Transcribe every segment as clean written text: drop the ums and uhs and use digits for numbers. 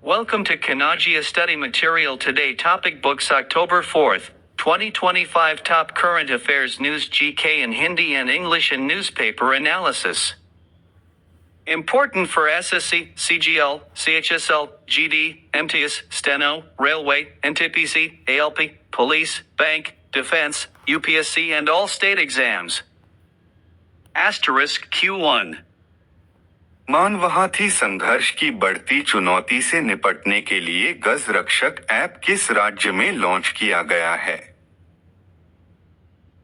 Welcome to Kanagia Study Material Today. Topic Books October 4th, 2025. Top Current Affairs News, GK in Hindi and English, and Newspaper Analysis. Important for SSC, CGL, CHSL, GD, MTS, Steno, Railway, NTPC, ALP, Police, Bank, Defense, UPSC and all state exams. Asterisk Q1. मानवहाथी संघर्ष की बढ़ती चुनौती से निपटने के लिए गज रक्षक ऐप किस राज्य में लॉन्च किया गया है?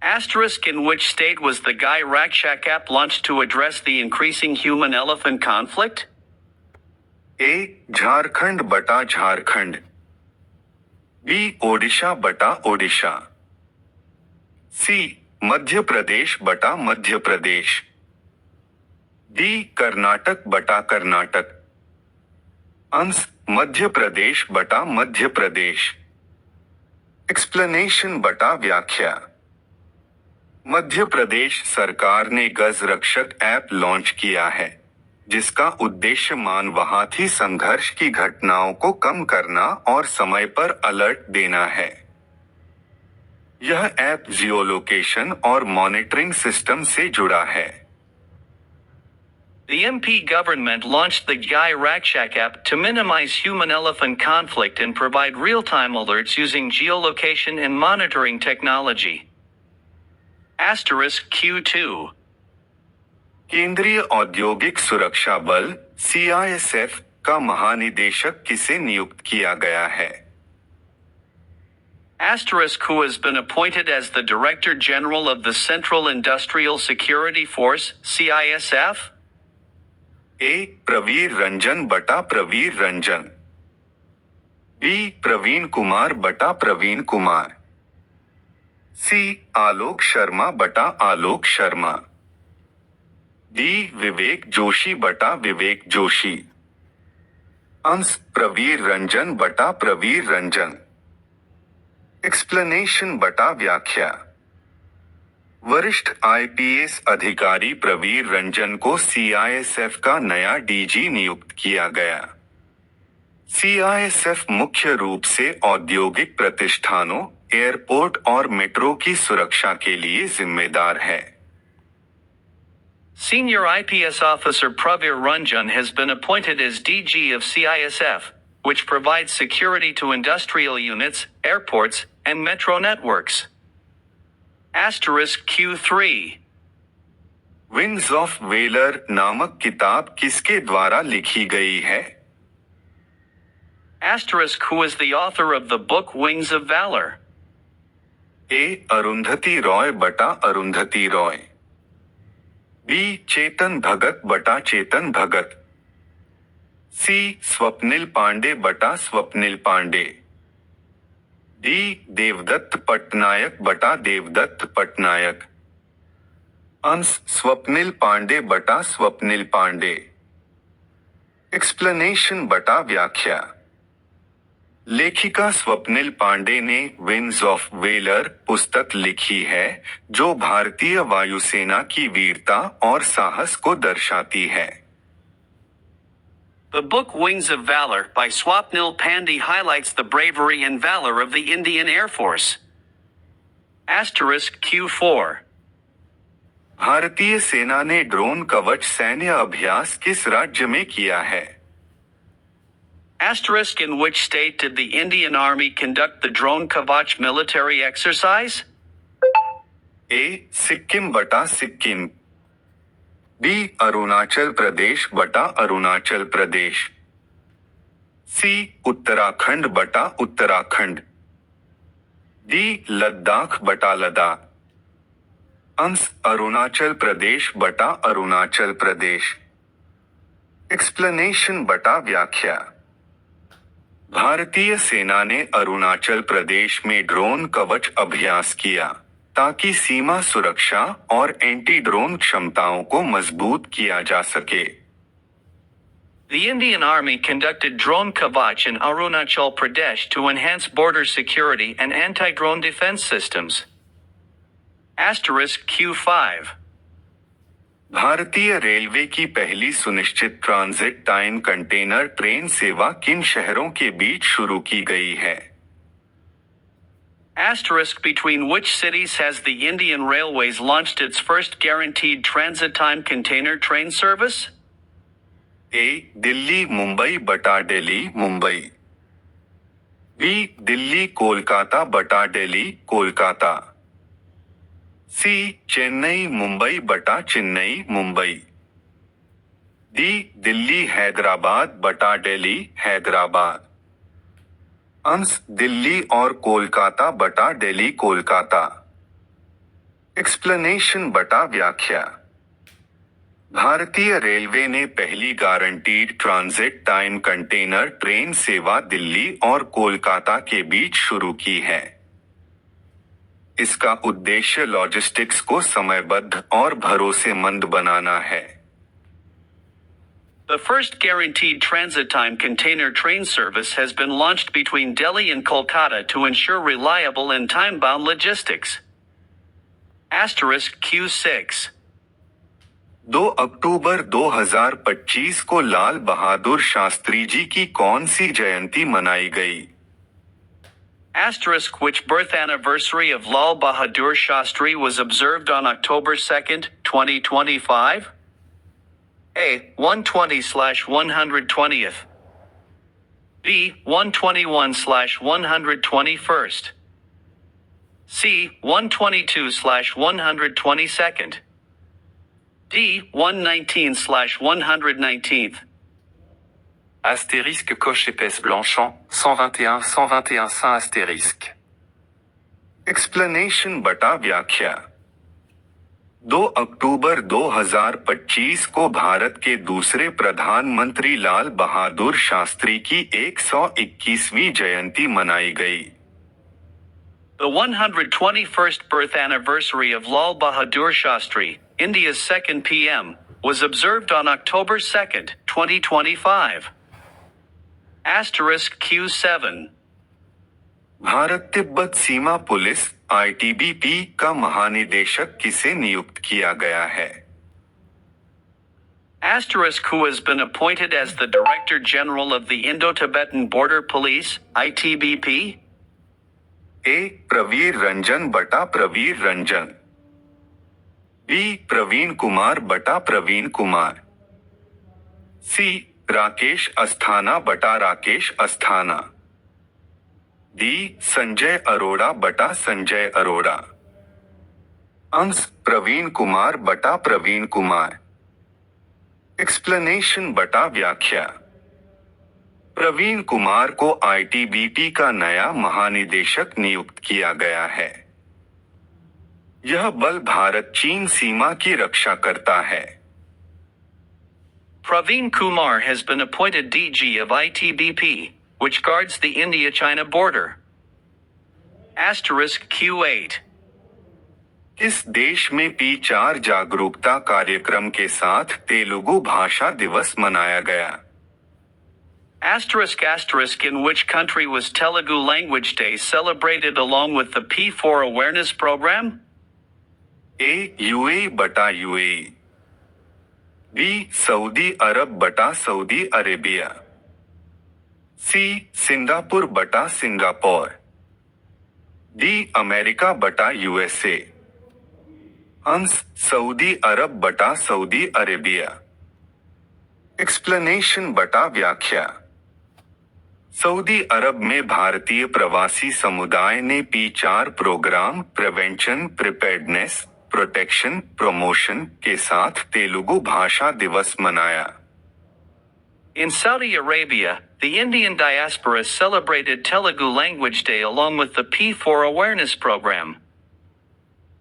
Asterisk in which state was the Gai Rakshak app launched to address the increasing human-elephant conflict? ए. झारखंड बटा झारखंड, बी. ओडिशा बटा ओडिशा, सी. मध्य प्रदेश बटा मध्य प्रदेश, डी. कर्नाटक बटा कर्नाटक, अंश. मध्य प्रदेश बटा मध्य प्रदेश। एक्सप्लेनेशन बटा व्याख्या। मध्य प्रदेश सरकार ने गज रक्षक ऐप लॉन्च किया है, जिसका उद्देश्य मानवहाथी संघर्ष की घटनाओं को कम करना और समय पर अलर्ट देना है। यह ऐप जियोलोकेशन और मॉनिटरिंग सिस्टम से जुड़ा है। The MP government launched the Gai Rakshak app to minimize human-elephant conflict and provide real-time alerts using geolocation and monitoring technology. Asterisk Q2. केंद्रीय औद्योगिक सुरक्षा बल CISF का महानिदेशक किसे नियुक्त किया गया है? Asterisk who has been appointed as the Director General of the Central Industrial Security Force, CISF? ए. प्रवीर रंजन बटा प्रवीर रंजन, बी. प्रवीण कुमार बटा प्रवीण कुमार, सी. आलोक शर्मा बटा आलोक शर्मा, डी. विवेक जोशी बटा विवेक जोशी, अंश. प्रवीर रंजन बटा प्रवीर रंजन। एक्सप्लेनेशन बटा व्याख्या। वरिष्ठ IPS अधिकारी प्रवीर रंजन को CISF का नया DG नियुक्त किया गया। CISF मुख्य रूप से औद्योगिक प्रतिष्ठानों, एयरपोर्ट और मेट्रो की सुरक्षा के लिए जिम्मेदार है। Senior IPS officer Pravir Ranjan has been appointed as DG of CISF, which provides security to industrial units, airports, and metro networks. Asterisk Q3. Wings of velar नामक किताब किसके द्वारा लिखी गई है? Asterisk who is the author of the book Wings of Valor? ए. अरुंधति रॉय बटा Arundhati Roy, B. Chetan Bhagat बटा चेतन भगत, सी. स्वप्निल पांडे बटा स्वप्निल पांडे, डी. देवदत्त पटनायक बटा देवदत्त पटनायक, अंश. स्वप्निल पांडे बटा स्वप्निल पांडे। एक्सप्लेनेशन बटा व्याख्या। लेखिका स्वप्निल पांडे ने विंग्स ऑफ वेलर पुस्तक लिखी है, जो भारतीय वायुसेना की वीरता और साहस को दर्शाती है। The book Wings of Valor by Swapnil Pandey highlights the bravery and valor of the Indian Air Force. Asterisk Q4. भारतीय सेना ने ड्रोन कवच सैन्य अभ्यास किस राज्य में किया है? Asterisk in which state did the Indian Army conduct the drone Kavach military exercise? ए. सिक्किम बटा सिक्किम, बी. अरुणाचल प्रदेश बटा अरुणाचल प्रदेश, सी. उत्तराखंड बटा उत्तराखंड, डी. लद्दाख बटा लद्दाख, अंश. अरुणाचल प्रदेश बटा अरुणाचल प्रदेश। एक्सप्लेनेशन बटा व्याख्या। भारतीय सेना ने अरुणाचल प्रदेश में ड्रोन कवच अभ्यास किया, ताकि सीमा सुरक्षा और एंटी ड्रोन क्षमताओं को मजबूत किया जा सके। The Indian Army conducted drone Kavach in Arunachal Pradesh to enhance border security and anti-drone defense systems. Asterisk Q5. भारतीय रेलवे की पहली सुनिश्चित ट्रांजिट टाइम कंटेनर ट्रेन सेवा किन शहरों के बीच शुरू की गई है? Asterisk between which cities has the Indian Railways launched its first guaranteed transit time container train service? A. Delhi Mumbai बटा दिल्ली मुंबई। B. दिल्ली कोलकाता बटा दिल्ली कोलकाता। C. चेन्नई मुंबई बटा चेन्नई मुंबई। D. दिल्ली हैदराबाद बटा दिल्ली हैदराबाद। अंश दिल्ली और कोलकाता बटा दिल्ली कोलकाता। एक्सप्लेनेशन बटा व्याख्या। भारतीय रेलवे ने पहली guaranteed transit time container train सेवा दिल्ली और कोलकाता के बीच शुरू की है। इसका उद्देश्य लॉजिस्टिक्स को समयबद्ध और भरोसेमंद बनाना है। The first guaranteed transit time container train service has been launched between Delhi and Kolkata to ensure reliable and time-bound logistics. Asterisk Q6. 2 अक्टूबर 2025 को लाल बहादुर शास्त्री जी की कौन सी जयंती मनाई गई? Asterisk which birth anniversary of Lal Bahadur Shastri was observed on October 2nd, 2025? A. 120/120th. B. 121/121st. C. 122/122nd. D. 119/119th. Astérisque coche épaisse blanchant, 121 sans astérisque. Explanation बटा व्याख्या। 2 अक्टूबर 2025 को भारत के दूसरे प्रधानमंत्री लाल बहादुर शास्त्री की 121वीं जयंती मनाई गई। The 121st birth anniversary of Lal Bahadur Shastri, India's second PM, was observed on October 2nd, 2025. Asterisk Q7. Bharat Tibbat Seema police ITBP का महानिदेशक किसे नियुक्त किया गया है? Asterisk who has been appointed as the Director General of the Indo-Tibetan Border Police, ITBP? A. Pravir Ranjan बटा Pravir Ranjan. B. Praveen Kumar बटा Praveen Kumar. C. Rakesh Asthana बटा राकेश अस्थाना। D. संजय अरोड़ा बटा संजय अरोड़ा। अंश प्रवीण कुमार बटा प्रवीण कुमार। एक्सप्लेनेशन बटा व्याख्या। प्रवीण कुमार को ITBP का नया महानिदेशक नियुक्त किया गया है। यह बल भारत चीन सीमा की रक्षा करता है। Praveen Kumar has been appointed DG of ITBP, which guards the India-China border. Asterisk Q8. इस देश में P4 जागरूकता कार्यक्रम के साथ तेलुगु भाषा दिवस मनाया गया। Asterisk in which country was Telugu Language Day celebrated along with the P4 awareness program? A. UAE बटा UAE। B. सऊदी अरब बटा सऊदी अरेबिया। C. सिंगापुर बटा सिंगापुर। D. अमेरिका बटा USA। अंश सऊदी अरब बटा सऊदी अरेबिया। एक्सप्लेनेशन बटा व्याख्या। Saudi अरब में भारतीय प्रवासी समुदाय ने P4 programme prevention preparedness protection promotion के साथ तेलुगु भाषा दिवस मनाया। In Saudi Arabia, the Indian diaspora celebrated Telugu Language Day along with the P4 awareness program.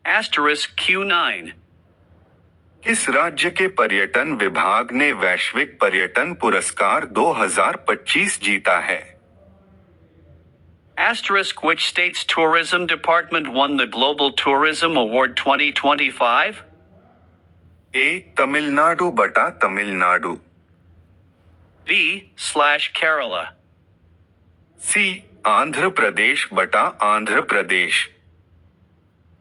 Asterisk Q9. किस राज्य के पर्यटन विभाग ने वैश्विक पर्यटन पुरस्कार 2025 जीता है? Asterisk which state's tourism department won the Global Tourism Award 2025? A. Tamil Nadu बटा तमिलनाडु। B/Kerala. C. आंध्र प्रदेश बटा आंध्र प्रदेश।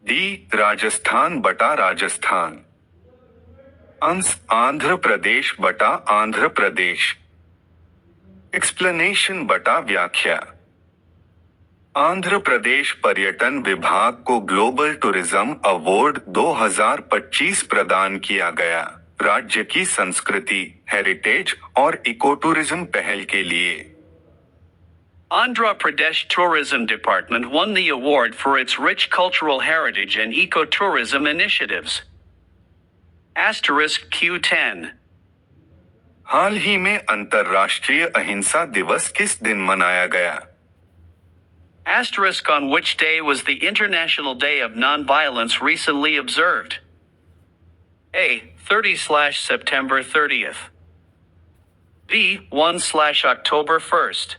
D. राजस्थान बटा राजस्थान। अंश आंध्र प्रदेश बटा आंध्र प्रदेश। एक्सप्लेनेशन बटा व्याख्या। आंध्र प्रदेश पर्यटन विभाग को ग्लोबल टूरिज्म अवार्ड 2025 प्रदान किया गया, राज्य की संस्कृति, हेरिटेज और इको टूरिज्म पहल के लिए। Andhra Pradesh Tourism Department won the award for its rich cultural heritage and ecotourism initiatives. Asterisk Q10. हाल ही में अंतर्राष्ट्रीय अहिंसा दिवस किस दिन मनाया गया? Asterisk on which day was the International Day of Nonviolence recently observed? A. 30/September 30th. B. 1/October 1st.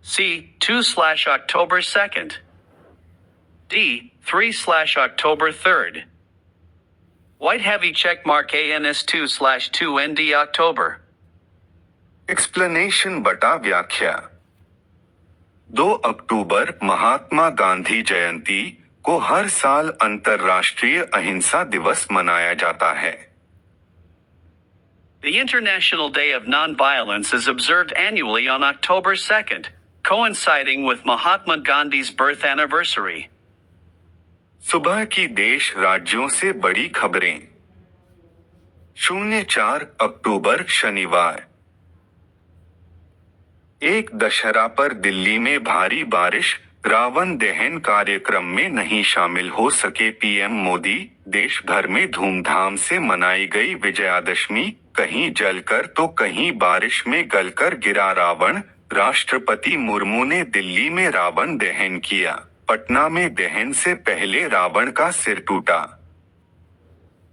C. 2/October 2nd. D. 3/October 3rd. White heavy checkmark ANS 2/2 ND October. Explanation बटा व्याख्या। 2 अक्टूबर महात्मा गांधी जयंती को हर साल अंतर्राष्ट्रीय अहिंसा दिवस मनाया जाता है। The International Day of Nonviolence is observed annually on October 2nd, coinciding with Mahatma Gandhi's birth anniversary. सुबह की देश राज्यों से बड़ी खबरें। 04 अक्टूबर शनिवार। एक दशहरा पर दिल्ली में भारी बारिश, रावण दहन कार्यक्रम में नहीं शामिल हो सके पीएम मोदी। देश भर में धूमधाम से मनाई गई विजयादशमी, कहीं जलकर तो कहीं बारिश में गलकर गिरा रावण। राष्ट्रपति मुर्मू ने दिल्ली में रावण दहन किया। पटना में दहन से पहले रावण का सिर टूटा।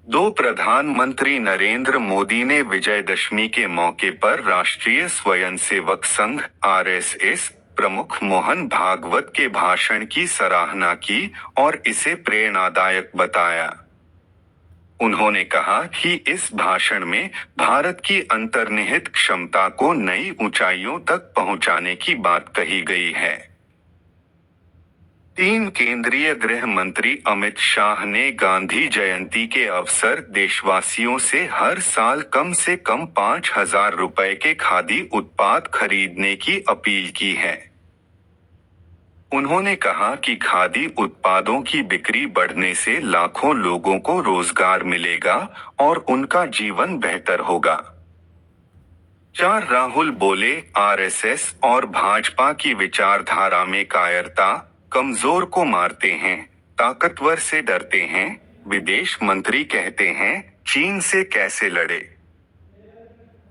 2 प्रधानमंत्री नरेंद्र मोदी ने विजयदशमी के मौके पर राष्ट्रीय स्वयंसेवक संघ (आरएसएस) प्रमुख मोहन भागवत के भाषण की सराहना की और इसे प्रेरणादायक बताया। उन्होंने कहा कि इस भाषण में भारत की अंतर्निहित क्षमता को नई ऊंचाइयों तक पहुंचाने की बात कही गई है। 3 केंद्रीय गृह मंत्री अमित शाह ने गांधी जयंती के अवसर देशवासियों से हर साल कम से कम 5,000 रुपए के खादी उत्पाद खरीदने की अपील की है। उन्होंने कहा कि खादी उत्पादों की बिक्री बढ़ने से लाखों लोगों को रोजगार मिलेगा और उनका जीवन बेहतर होगा। 4 राहुल बोले, आरएसएस और भाजपा की विचारधारा में कायरता, कमजोर को मारते हैं, ताकतवर से डरते हैं। विदेश मंत्री कहते हैं, चीन से कैसे लड़े।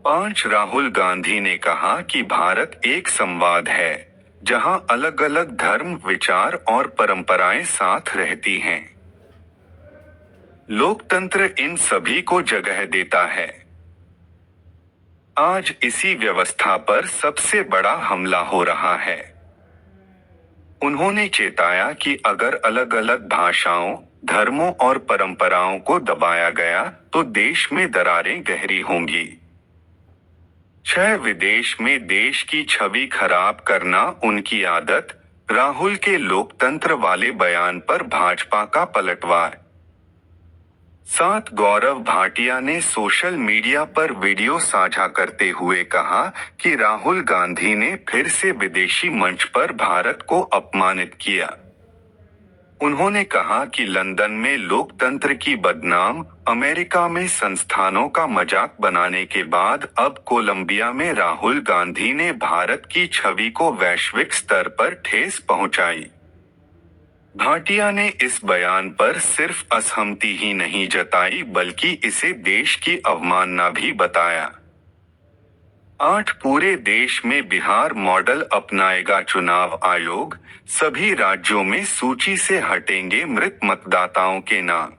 5 राहुल गांधी ने कहा कि भारत एक संवाद है, जहां अलग अलग धर्म, विचार और परंपराएं साथ रहती हैं। लोकतंत्र इन सभी को जगह देता है। आज इसी व्यवस्था पर सबसे बड़ा हमला हो रहा है। उन्होंने चेताया कि अगर अलग अलग भाषाओं, धर्मों और परंपराओं को दबाया गया तो देश में दरारें गहरी होंगी। 6 विदेश में देश की छवि खराब करना उनकी आदत, राहुल के लोकतंत्र वाले बयान पर भाजपा का पलटवार। 7 गौरव भाटिया ने सोशल मीडिया पर वीडियो साझा करते हुए कहा कि राहुल गांधी ने फिर से विदेशी मंच पर भारत को अपमानित किया। उन्होंने कहा कि लंदन में लोकतंत्र की बदनाम, अमेरिका में संस्थानों का मजाक बनाने के बाद अब कोलंबिया में राहुल गांधी ने भारत की छवि को वैश्विक स्तर पर ठेस पहुंचाई। भाटिया ने इस बयान पर सिर्फ असहमति ही नहीं जताई बल्कि इसे देश की अवमानना भी बताया। 8 पूरे देश में बिहार मॉडल अपनाएगा चुनाव आयोग, सभी राज्यों में सूची से हटेंगे मृत मतदाताओं के नाम।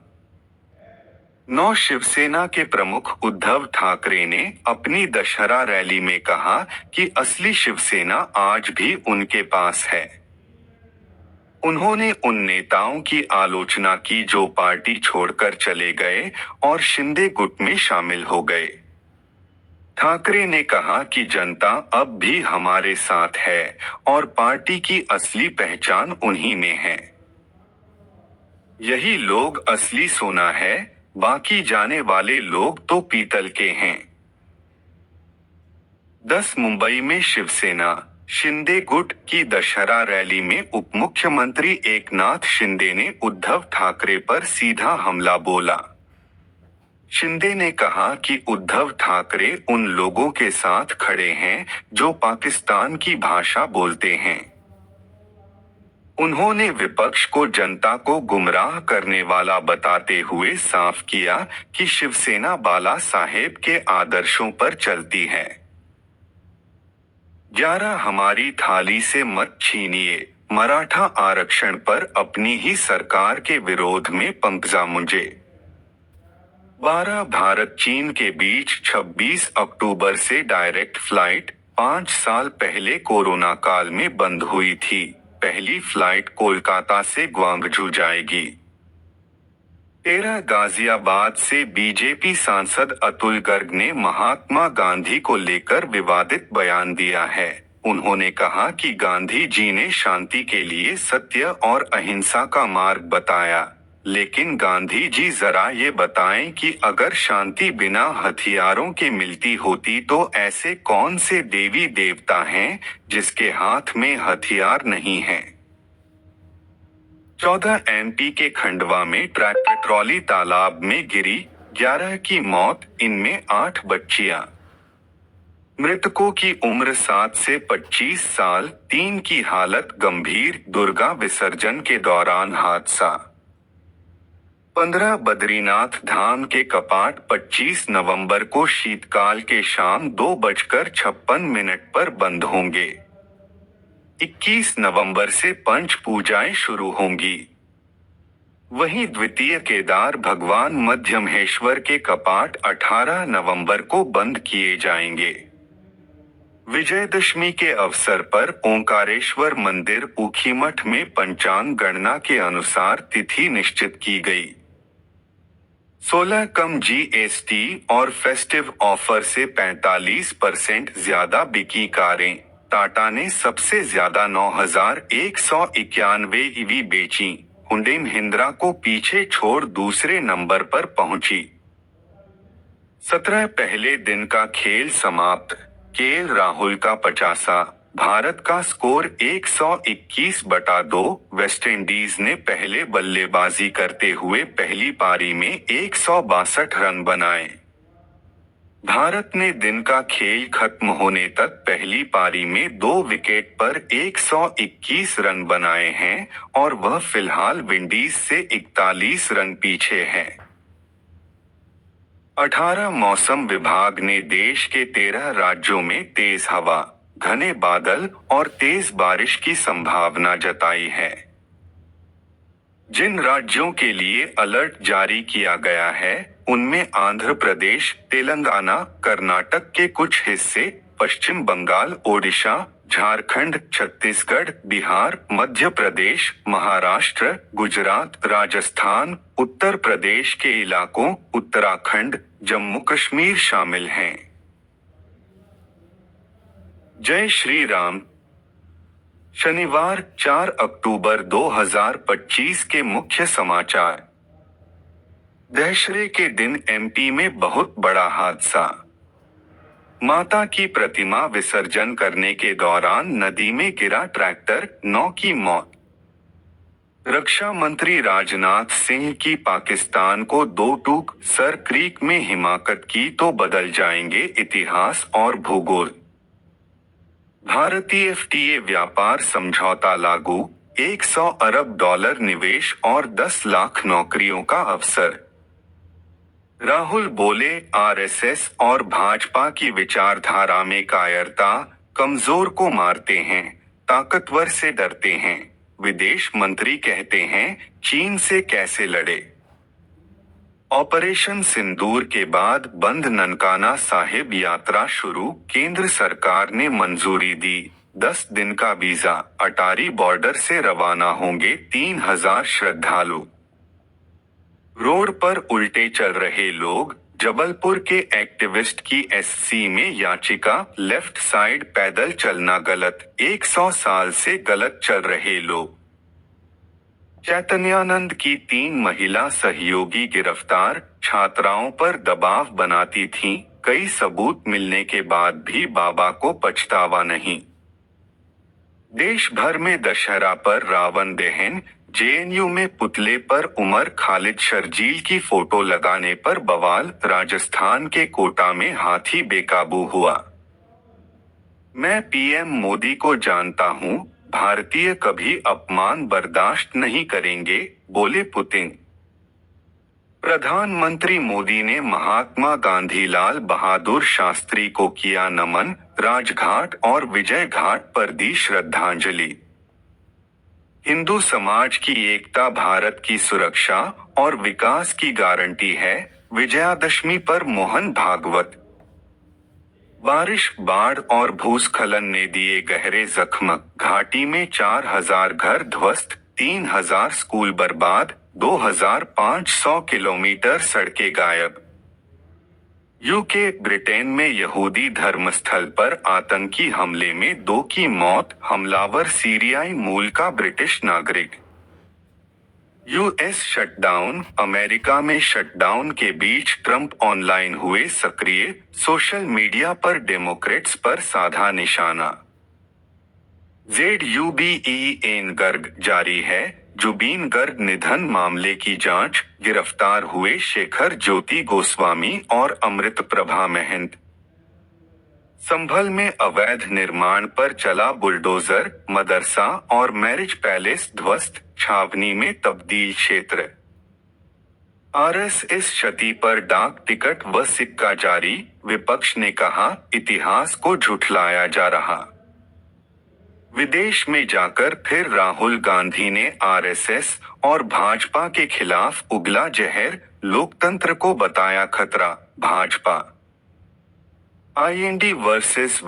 9 शिवसेना के प्रमुख उद्धव ठाकरे ने अपनी दशहरा रैली में कहा कि असली शिवसेना आज भी उनके पास है। उन्होंने उन नेताओं की आलोचना की जो पार्टी छोड़कर चले गए और शिंदे गुट में शामिल हो गए। ठाकरे ने कहा कि जनता अब भी हमारे साथ है और पार्टी की असली पहचान उन्हीं में है। यही लोग असली सोना है, बाकी जाने वाले लोग तो पीतल के हैं। 10 मुंबई में शिवसेना शिंदे गुट की दशहरा रैली में उप मुख्यमंत्री एकनाथ शिंदे ने उद्धव ठाकरे पर सीधा हमला बोला। शिंदे ने कहा कि उद्धव ठाकरे उन लोगों के साथ खड़े हैं जो पाकिस्तान की भाषा बोलते हैं। उन्होंने विपक्ष को जनता को गुमराह करने वाला बताते हुए साफ किया कि शिवसेना बाला साहेब के आदर्शों पर चलती है। 11 हमारी थाली से मत छीनिए, मराठा आरक्षण पर अपनी ही सरकार के विरोध में पंकजा मुंजे। 12 भारत चीन के बीच 26 अक्टूबर से डायरेक्ट फ्लाइट 5 साल पहले कोरोना काल में बंद हुई थी। पहली फ्लाइट कोलकाता से ग्वांगझू जाएगी। 13 गाजियाबाद से बीजेपी सांसद अतुल गर्ग ने महात्मा गांधी को लेकर विवादित बयान दिया है। उन्होंने कहा कि गांधी जी ने शांति के लिए सत्य और अहिंसा का मार्ग बताया, लेकिन गांधी जी जरा ये बताएं कि अगर शांति बिना हथियारों के मिलती होती तो ऐसे कौन से देवी देवता हैं जिसके हाथ में हथियार नहीं हैं। 14 एमपी के खंडवा में ट्रैक्टर ट्रॉली तालाब में गिरी, 11 की मौत, इनमें 8 बच्चियां। मृतकों की उम्र 7 से 25 साल, 3 की हालत गंभीर, दुर्गा विसर्जन के दौरान हादसा। 15 बद्रीनाथ धाम के कपाट 25 नवंबर को शीतकाल के शाम 2:56 पर बंद होंगे। 21 नवंबर से पंच पूजाएं शुरू होंगी। वहीं द्वितीय केदार भगवान मध्यमहेश्वर के कपाट 18 नवंबर को बंद किए जाएंगे। विजयदशमी के अवसर पर ओंकारेश्वर मंदिर ऊखीमठ में पंचांग गणना के अनुसार तिथि निश्चित की गई। 16 कम जीएसटी और फेस्टिव ऑफर से 45% ज्यादा बिकी कारें। टाटा ने सबसे ज्यादा 9,191 ईवी बेची। हुंडई महिंद्रा को पीछे छोड़ दूसरे नंबर पर पहुंची। 17 पहले दिन का खेल समाप्त। केएल राहुल का 50, भारत का स्कोर 121/2। वेस्टइंडीज ने पहले बल्लेबाजी करते हुए पहली पारी में 162 रन बनाए। भारत ने दिन का खेल खत्म होने तक पहली पारी में 2 विकेट पर 121 रन बनाए हैं और वह फिलहाल विंडीज से 41 रन पीछे है। 18 मौसम विभाग ने देश के 13 राज्यों में तेज हवा, घने बादल और तेज बारिश की संभावना जताई है। जिन राज्यों के लिए अलर्ट जारी किया गया है उनमें आंध्र प्रदेश, तेलंगाना, कर्नाटक के कुछ हिस्से, पश्चिम बंगाल, ओडिशा, झारखंड, छत्तीसगढ़, बिहार, मध्य प्रदेश, महाराष्ट्र, गुजरात, राजस्थान, उत्तर प्रदेश के इलाकों, उत्तराखंड, जम्मू कश्मीर शामिल हैं। जय श्री राम। शनिवार 4 अक्टूबर 2025 के मुख्य समाचार। दशहरे के दिन एमपी में बहुत बड़ा हादसा। माता की प्रतिमा विसर्जन करने के दौरान नदी में गिरा ट्रैक्टर, 9 की मौत। रक्षा मंत्री राजनाथ सिंह की पाकिस्तान को 2 टूक, सर क्रीक में हिमाकत की तो बदल जाएंगे इतिहास और भूगोल। भारतीय एफटीए व्यापार समझौता लागू, 100 अरब डॉलर निवेश और 10 लाख नौकरियों का अवसर। राहुल बोले, आरएसएस और भाजपा की विचारधारा में कायरता, कमजोर को मारते हैं, ताकतवर से डरते हैं। विदेश मंत्री कहते हैं, चीन से कैसे लड़े। ऑपरेशन सिंदूर के बाद बंद ननकाना साहिब यात्रा शुरू, केंद्र सरकार ने मंजूरी दी। 10 दिन का वीजा, अटारी बॉर्डर से रवाना होंगे 3000 श्रद्धालु। रोड पर उल्टे चल रहे लोग, जबलपुर के एक्टिविस्ट की एससी में याचिका, लेफ्ट साइड पैदल चलना गलत, 100 साल से गलत चल रहे लोग। चैतन्यानंद की 3 महिला सहयोगी गिरफ्तार छात्राओं पर दबाव बनाती थीं, कई सबूत मिलने के बाद भी बाबा को पछतावा नहीं। देश भर में दशहरा पर रावण दहन, जेएनयू में पुतले पर उमर खालिद शर्जील की फोटो लगाने पर बवाल, राजस्थान के कोटा में हाथी बेकाबू हुआ। मैं पीएम मोदी को जानता हूं, भारतीय कभी अपमान बर्दाश्त नहीं करेंगे, बोले पुतिन। प्रधानमंत्री मोदी ने महात्मा गांधी लाल बहादुर शास्त्री को किया नमन, राजघाट और विजय घाट पर दी श्रद्धांजलि। हिंदू समाज की एकता भारत की सुरक्षा और विकास की गारंटी है, विजयादशमी पर मोहन भागवत। बारिश, बाढ़ और भूस्खलन ने दिए गहरे जख्म, घाटी में 4000 घर ध्वस्त, 3000 स्कूल बर्बाद, 2500 किलोमीटर सड़कें गायब। यूके, ब्रिटेन में यहूदी धर्मस्थल पर आतंकी हमले में 2 की मौत, हमलावर सीरियाई मूल का ब्रिटिश नागरिक। यूएस शटडाउन, अमेरिका में शटडाउन के बीच ट्रंप ऑनलाइन हुए सक्रिय, सोशल मीडिया पर डेमोक्रेट्स पर साधा निशाना। ZUBEN गर्ग जारी है, जुबीन गर्ग निधन मामले की जांच, गिरफ्तार हुए शेखर ज्योति गोस्वामी और अमृत प्रभा महंत। संभल में अवैध निर्माण पर चला बुलडोजर, मदरसा और मैरिज पैलेस ध्वस्त, छावनी में तब्दील क्षेत्र। RSS क्षति पर डाक टिकट व सिक्का जारी, विपक्ष ने कहा इतिहास को झुठलाया जा रहा। विदेश में जाकर फिर राहुल गांधी ने RSS और भाजपा के खिलाफ उगला जहर, लोकतंत्र को बताया खतरा, भाजपा। IND वर्सेस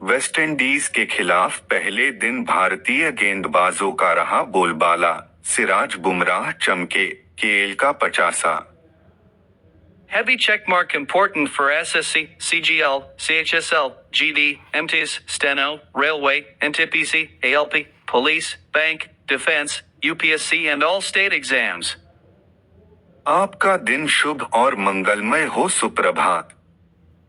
वेस्टइंडीज के खिलाफ पहले दिन भारतीय गेंदबाजों का रहा बोलबाला, सिराज बुमराह चमके, KL का 50। Heavy checkmark important for SSC, CGL, CHSL, GD, MTS, Steno, Railway, NTPC, ALP, Police, Bank, Defense, UPSC and all state exams. आपका दिन शुभ और मंगलमय हो। सुप्रभात।